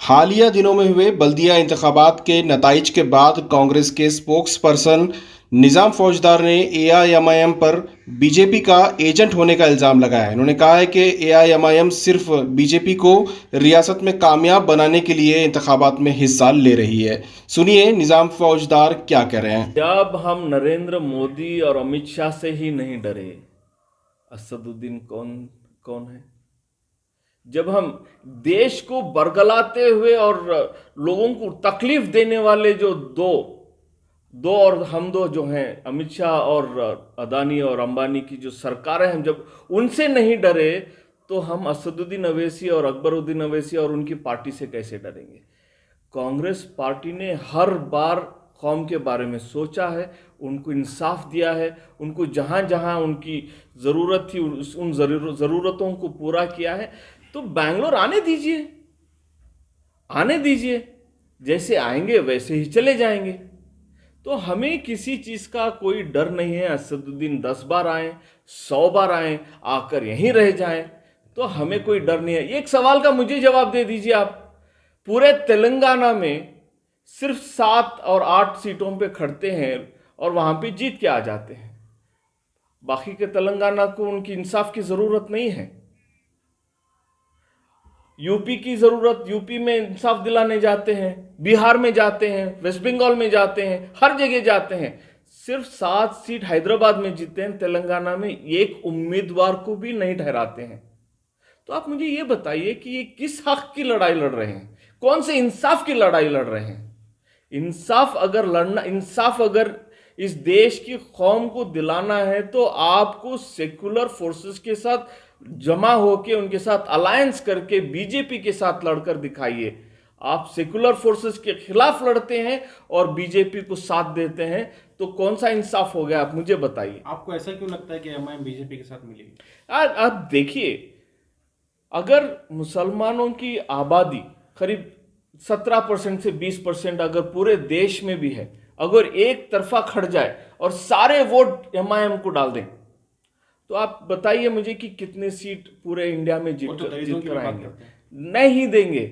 हालिया दिनों में हुए बल्दिया इंतखाबात के नताइज के बाद कांग्रेस के स्पोक्स पर्सन निज़ाम फौजदार ने एआईएमआईएम पर बीजेपी का एजेंट होने का इल्ज़ाम लगाया है। इन्होंने कहा है कि एआईएमआईएम सिर्फ बीजेपी को रियासत में कामयाब बनाने के लिए इंतखाबात में हिस्सा ले रही है। सुनिए निज़ाम फौजदार क्या कह रहे हैं। जब हम नरेंद्र मोदी और अमित शाह से ही नहीं डरे, असदुद्दीन कौन कौन है? जब हम देश को बरगलाते हुए और लोगों को तकलीफ देने वाले जो दो दो और हम दो जो हैं, अमित शाह और अदानी और अंबानी की जो सरकारें हैं, जब उनसे नहीं डरे तो हम असदुद्दीन अवैसी और अकबरुद्दीन अवैसी और उनकी पार्टी से कैसे डरेंगे? कांग्रेस पार्टी ने हर बार कौम के बारे में सोचा है, उनको इंसाफ दिया है, उनको जहाँ जहाँ उनकी ज़रूरत थी उन ज़रूरतों को पूरा किया है। तो बैंगलोर आने दीजिए, आने दीजिए, जैसे आएंगे वैसे ही चले जाएंगे। तो हमें किसी चीज़ का कोई डर नहीं है। असदुद्दीन 10 बार आए, 100 बार आए, आकर यहीं रह जाएं, तो हमें कोई डर नहीं है। एक सवाल का मुझे जवाब दे दीजिए आप, पूरे तेलंगाना में सिर्फ 7 और 8 सीटों पे खड़ते हैं और वहां पे जीत के आ जाते हैं। बाकी के तेलंगाना को उनकी इंसाफ की ज़रूरत नहीं है। यूपी की ज़रूरत, यूपी में इंसाफ दिलाने जाते हैं, बिहार में जाते हैं, वेस्ट बंगाल में जाते हैं, हर जगह जाते हैं। सिर्फ 7 सीट हैदराबाद में जीते हैं, तेलंगाना में एक उम्मीदवार को भी नहीं ठहराते हैं। तो आप मुझे ये बताइए कि ये किस हक की लड़ाई लड़ रहे हैं? कौन से इंसाफ की लड़ाई लड़ रहे हैं? इंसाफ अगर इस देश की कौम को दिलाना है तो आपको सेकुलर फोर्सेस के साथ जमा होकर, उनके साथ अलायंस करके बीजेपी के साथ लड़कर दिखाइए। आप सेकुलर फोर्सेस के खिलाफ लड़ते हैं और बीजेपी को साथ देते हैं, तो कौन सा इंसाफ हो गया? आप मुझे बताइए। आपको ऐसा क्यों लगता है कि एमआईएम बीजेपी के साथ मिलेगी? आप देखिए, अगर मुसलमानों की आबादी करीब 17% से 20% अगर पूरे देश में भी है, अगर एक तरफा खड़ जाए और सारे वोट एमआईएम को डाल दें, तो आप बताइए मुझे कि कितने सीट पूरे इंडिया में जीत कर आएंगे? नहीं देंगे।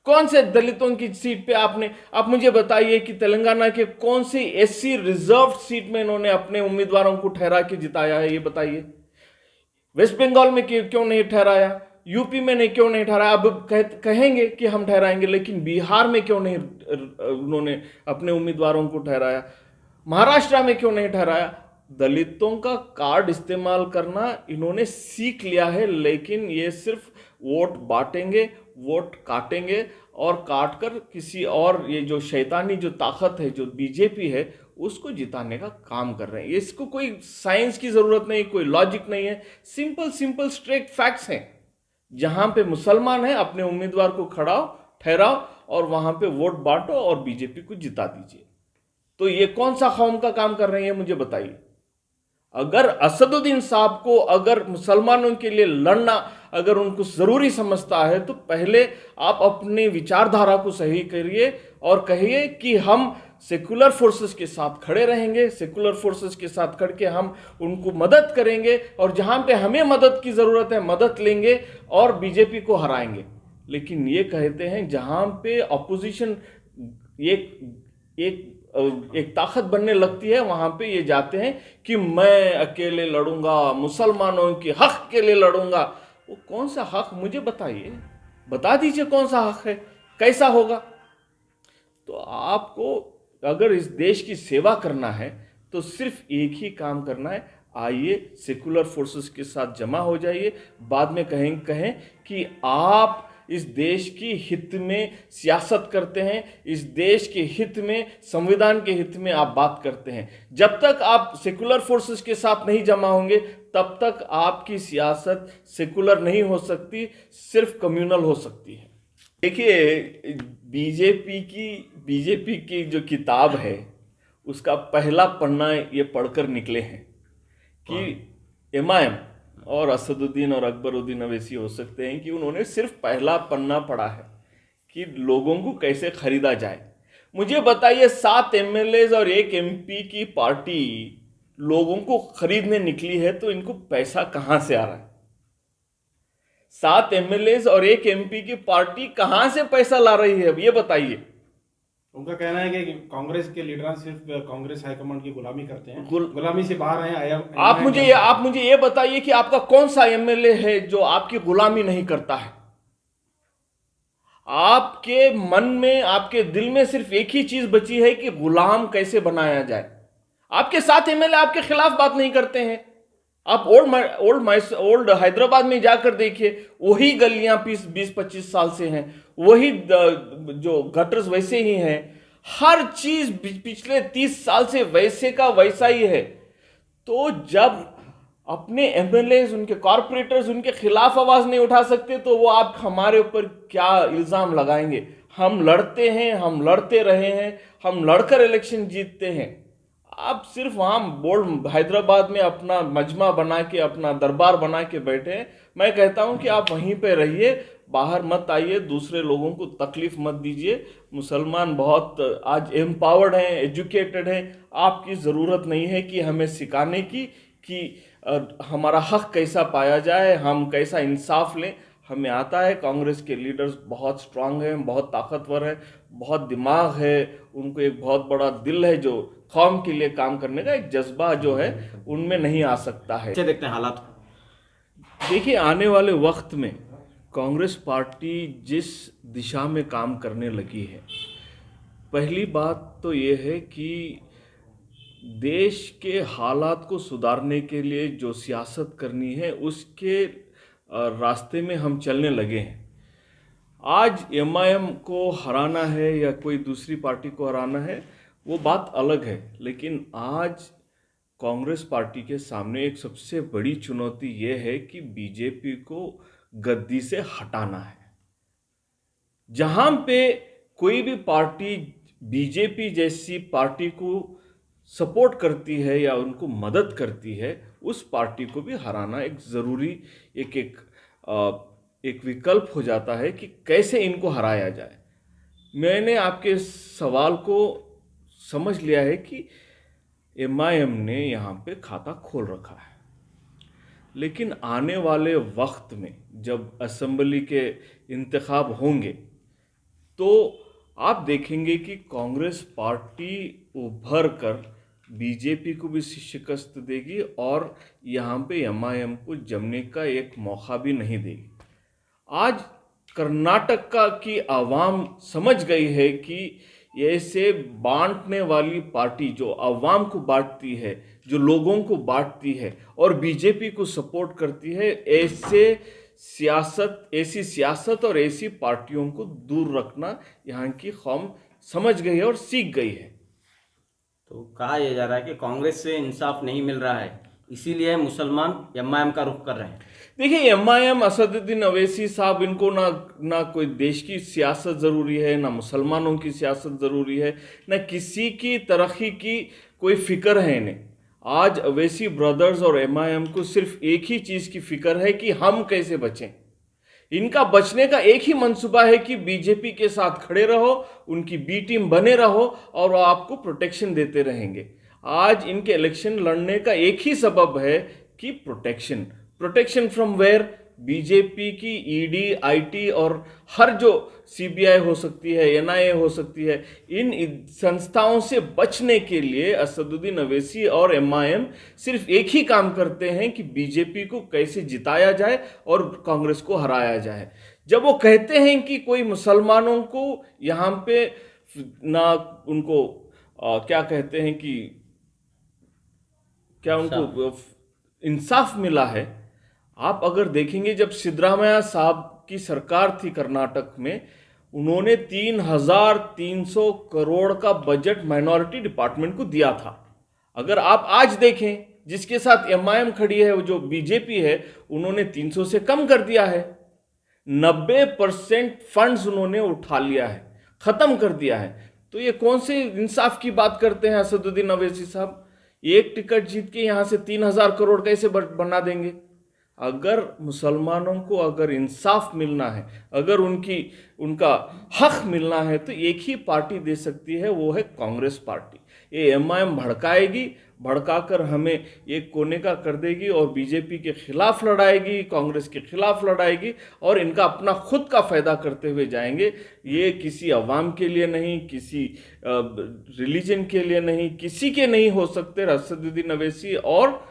कौन से दलितों की सीट पे आप मुझे बताइए कि तेलंगाना के कौन सी एससी रिजर्व सीट में इन्होंने अपने उम्मीदवारों को ठहरा के जिताया है, ये बताइए। वेस्ट बंगाल में क्यों नहीं ठहराया? यूपी में क्यों नहीं ठहराया? अब कहेंगे कि हम ठहराएंगे, लेकिन बिहार में क्यों नहीं उन्होंने अपने उम्मीदवारों को ठहराया? महाराष्ट्र में क्यों नहीं ठहराया? दलितों का कार्ड इस्तेमाल करना इन्होंने सीख लिया है, लेकिन ये सिर्फ वोट बांटेंगे, वोट काटेंगे और काट कर किसी और, ये जो शैतानी जो ताकत है, जो बीजेपी है, उसको जिताने का काम कर रहे हैं। इसको कोई साइंस की जरूरत नहीं, कोई लॉजिक नहीं है, सिंपल स्ट्रेट फैक्ट्स हैं। जहां पे मुसलमान है, अपने उम्मीदवार को ठहराओ और वहां पे वोट बांटो और बीजेपी को जिता दीजिए। तो ये कौन सा कौम का काम कर रहे हैं, मुझे बताइए। अगर असदुद्दीन साहब को अगर मुसलमानों के लिए लड़ना अगर उनको जरूरी समझता है, तो पहले आप अपनी विचारधारा को सही करिए और कहिए कि हम सेकुलर फोर्सेस के साथ खड़े रहेंगे, सेकुलर फोर्सेस के साथ खड़ के हम उनको मदद करेंगे और जहां पे हमें मदद की जरूरत है मदद लेंगे और बीजेपी को हराएंगे। लेकिन ये कहते हैं जहां पे अपोजिशन एक ताकत बनने लगती है, वहां पे ये जाते हैं कि मैं अकेले लड़ूंगा, मुसलमानों के हक के लिए लड़ूंगा। वो कौन सा हक, मुझे बताइए, बता दीजिए कौन सा हक है, कैसा होगा? तो आपको अगर इस देश की सेवा करना है तो सिर्फ एक ही काम करना है, आइए सेकुलर फोर्सेस के साथ जमा हो जाइए। बाद में कहें कि आप इस देश की हित में सियासत करते हैं, इस देश के हित में, संविधान के हित में आप बात करते हैं। जब तक आप सेकुलर फोर्सेस के साथ नहीं जमा होंगे, तब तक आपकी सियासत सेकुलर नहीं हो सकती, सिर्फ कम्युनल हो सकती है। देखिए, बीजेपी की जो किताब है, उसका पहला पन्ना ये पढ़कर निकले हैं कि एमआईएम और असदुद्दीन और अकबरुद्दीन अवैसी हो सकते हैं कि उन्होंने सिर्फ पहला पन्ना पढ़ा है कि लोगों को कैसे खरीदा जाए। मुझे बताइए, 7 एमएलए और 1 एमपी की पार्टी लोगों को खरीदने निकली है, तो इनको पैसा कहां से आ रहा है? 7 एमएलए और 1 एमपी की पार्टी कहां से पैसा ला रही है, ये बताइए। उनका कहना है कि कांग्रेस के लीडर सिर्फ कांग्रेस हाईकमांड की गुलामी करते हैं, गुल- गुलामी से बाहर हैं। आप मुझे ये बताइए कि आपका कौन सा एमएलए है जो आपकी गुलामी नहीं करता है। आपके मन में, आपके दिल में सिर्फ एक ही चीज बची है कि गुलाम कैसे बनाया जाए। आपके 7 एमएलए आपके खिलाफ बात नहीं करते हैं। आप ओल्ड हैदराबाद में जाकर देखिए, वही गलियां 20-25 साल से हैं, वही जो गटर्स वैसे ही हैं, हर चीज पिछले 30 साल से वैसे का वैसा ही है। तो जब अपने एमएलए, उनके कॉर्पोरेटर्स उनके खिलाफ आवाज नहीं उठा सकते, तो वो आप हमारे ऊपर क्या इल्जाम लगाएंगे। हम लड़ते हैं, हम लड़ते रहे हैं, हम लड़कर इलेक्शन जीतते हैं। आप सिर्फ वहां बोर्ड हैदराबाद में अपना मजमा बना के, अपना दरबार बना के बैठे हैं। मैं कहता हूं कि आप वहीं पे रहिए, बाहर मत आइए, दूसरे लोगों को तकलीफ मत दीजिए। मुसलमान बहुत आज एम्पावर्ड हैं, एजुकेटेड हैं। आपकी ज़रूरत नहीं है कि हमें सिखाने की कि हमारा हक कैसा पाया जाए, हम कैसा इंसाफ लें। हमें आता है। कांग्रेस के लीडर्स बहुत स्ट्रांग हैं, बहुत ताकतवर है, बहुत दिमाग है, उनको एक बहुत बड़ा दिल है, जो कौम के लिए काम करने का एक जज्बा जो है उनमें नहीं आ सकता है। कैसे देखते हैं हालात को? देखिए, आने वाले वक्त में कांग्रेस पार्टी जिस दिशा में काम करने लगी है, पहली बात तो ये है कि देश के हालात को सुधारने के लिए जो सियासत करनी है उसके रास्ते में हम चलने लगे हैं। आज एमआईएम को हराना है या कोई दूसरी पार्टी को हराना है वो बात अलग है, लेकिन आज कांग्रेस पार्टी के सामने एक सबसे बड़ी चुनौती ये है कि बीजेपी को गद्दी से हटाना है। जहां पे कोई भी पार्टी बीजेपी जैसी पार्टी को सपोर्ट करती है या उनको मदद करती है, उस पार्टी को भी हराना एक ज़रूरी एक विकल्प हो जाता है कि कैसे इनको हराया जाए। मैंने आपके सवाल को समझ लिया है कि एमआईएम ने यहाँ पे खाता खोल रखा है, लेकिन आने वाले वक्त में जब असेंबली के इंतखाब होंगे तो आप देखेंगे कि कांग्रेस पार्टी उभर कर बीजेपी को भी शिकस्त देगी और यहाँ पे एमआईएम को जमने का एक मौका भी नहीं देगी। आज कर्नाटक की आवाम समझ गई है कि ऐसे बांटने वाली पार्टी जो आवाम को बांटती है, जो लोगों को बांटती है और बीजेपी को सपोर्ट करती है, ऐसी सियासत और ऐसी पार्टियों को दूर रखना यहाँ की कौम समझ गई है और सीख गई है। तो कहा यह जा रहा है कि कांग्रेस से इंसाफ नहीं मिल रहा है, इसीलिए मुसलमान एमआईएम का रुख कर रहे हैं। देखिए, एमआईएम, असदुद्दीन अवैसी साहब, इनको ना कोई देश की सियासत ज़रूरी है, ना मुसलमानों की सियासत ज़रूरी है, ना किसी की तरक्की की कोई फ़िक्र है इन्हें। आज अवैसी ब्रदर्स और एमआईएम को सिर्फ एक ही चीज़ की फ़िक्र है कि हम कैसे बचें। इनका बचने का एक ही मंसूबा है कि बीजेपी के साथ खड़े रहो, उनकी बी टीम बने रहो और वो आपको प्रोटेक्शन देते रहेंगे। आज इनके इलेक्शन लड़ने का एक ही सबब है कि प्रोटेक्शन फ्रॉम वेयर? बीजेपी की ईडी, आईटी और हर जो सीबीआई हो सकती है, एनआईए हो सकती है, इन संस्थाओं से बचने के लिए असदुद्दीन अवैसी और एमआईएम सिर्फ एक ही काम करते हैं कि बीजेपी को कैसे जिताया जाए और कांग्रेस को हराया जाए। जब वो कहते हैं कि कोई मुसलमानों को यहाँ पे ना उनको क्या कहते हैं कि क्या उनको इंसाफ मिला है। आप अगर देखेंगे, जब सिद्धरामैया साहब की सरकार थी कर्नाटक में, उन्होंने 3,300 करोड़ का बजट माइनॉरिटी डिपार्टमेंट को दिया था। अगर आप आज देखें, जिसके साथ एमआईएम खड़ी है, वो जो बीजेपी है, उन्होंने 300 से कम कर दिया है। 90% फंड्स उन्होंने उठा लिया है, खत्म कर दिया है। तो ये कौन से इंसाफ की बात करते हैं असदुद्दीन अवैसी साहब? एक टिकट जीत के यहाँ से 3,000 करोड़ कैसे बना देंगे? अगर मुसलमानों को अगर इंसाफ मिलना है, अगर उनका हक मिलना है, तो एक ही पार्टी दे सकती है, वो है कांग्रेस पार्टी। ये एमआईएम भड़काएगी, भड़काकर हमें एक कोने का कर देगी और बीजेपी के खिलाफ लड़ाएगी, कांग्रेस के खिलाफ लड़ाएगी और इनका अपना खुद का फायदा करते हुए जाएंगे। ये किसी अवाम के लिए नहीं, किसी रिलीजन के लिए नहीं, किसी के नहीं हो सकते। असदुद्दीन अवैसी और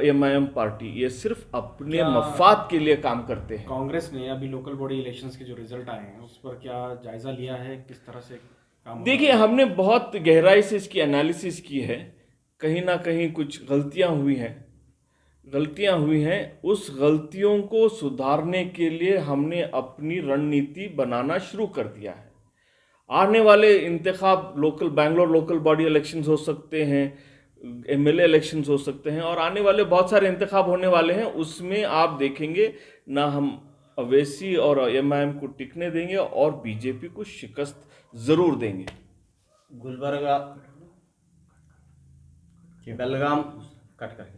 एमआईएम पार्टी ये सिर्फ अपने मफाद के लिए काम करते हैं। कांग्रेस ने अभी लोकल बॉडी इलेक्शंस के जो रिजल्ट आए हैं उस पर क्या जायजा लिया है, किस तरह से काम होगा? देखिए, हमने बहुत गहराई से इसकी एनालिसिस की है। कहीं ना कहीं कुछ गलतियां हुई हैं। उस गलतियों को सुधारने के लिए हमने अपनी रणनीति बनाना शुरू कर दिया है। आने वाले इंतखाब बैंगलोर लोकल बॉडी इलेक्शंस हो सकते हैं, एमएलए इलेक्शंस हो सकते हैं और आने वाले बहुत सारे इंतखाब होने वाले हैं। उसमें आप देखेंगे ना हम अवैसी और एमआईएम को टिकने देंगे और बीजेपी को शिकस्त जरूर देंगे। गुलबर्गा बेलगाम कट करके